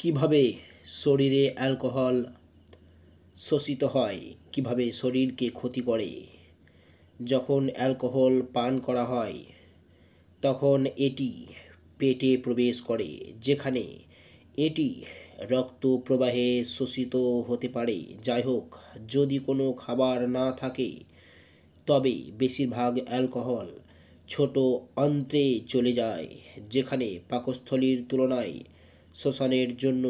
কিভাবে শরীরে অ্যালকোহল শোষিত হয়, কিভাবে শরীরকে ক্ষতি করে। যখন অ্যালকোহল পান করা হয় তখন এটি পেটে প্রবেশ করে, যেখানে এটি রক্ত প্রবাহে শোষিত হতে পারে। যাই হোক, যদি কোনো খাবার না থাকে তবে বেশিরভাগ অ্যালকোহল ছোট অন্ত্রে চলে যায়, যেখানে পাকস্থলীর তুলনায় শোষণের জন্য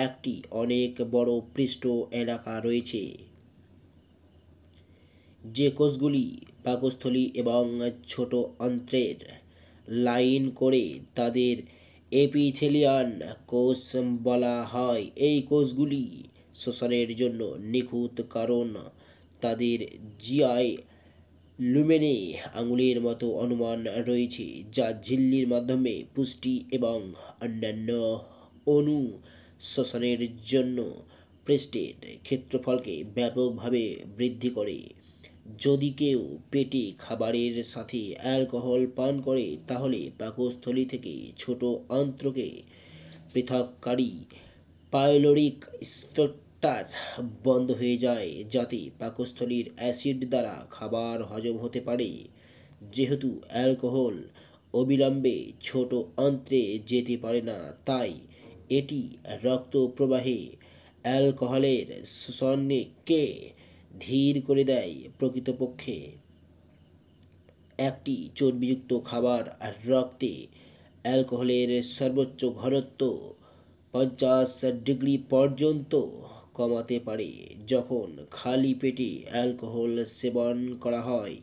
একটি অনেক বড় পৃষ্ঠ এলাকা রয়েছে। যে কোষগুলি পাকস্থলী এবং ছোট অন্ত্রের লাইন করে তাদের এপিথেলিয়াল কোষ বলা হয়। এই কোষগুলি শোষণের জন্য নিখুঁত, কারণ তাদের জিআই লুমেনে আঙুলের মতো অনুমান রয়েছে, যা ঝিল্লির মাধ্যমে পুষ্টি এবং অন্যান্য অণু শোষণের জন্য পৃষ্ঠের ক্ষেত্রফলকে ব্যাপকভাবে বৃদ্ধি করে। যদি কেউ পেটে খাবারের সাথে অ্যালকোহল পান করে, তাহলে পাকস্থলী থেকে ছোট অন্ত্রকে পৃথককারী পাইলোরিক স্ফিংক্টার বন্ধ হয়ে যায়, যাতে পাকস্থলীর অ্যাসিড দ্বারা খাবার হজম হতে পারে। যেহেতু অ্যালকোহল অবিলম্বে ছোট অন্ত্রে যেতে পারে না, তাই এটি রক্ত প্রবাহে অ্যালকোহলের শোষণকে ধীর করে দেয়। প্রকৃতপক্ষে একটি চর্বিযুক্ত খাবার রক্তে অ্যালকোহলের সর্বোচ্চ ঘনত্ব 50 ডিগ্রি পর্যন্ত কমাতে পারে। যখন খালি পেটে অ্যালকোহল সেবন করা হয়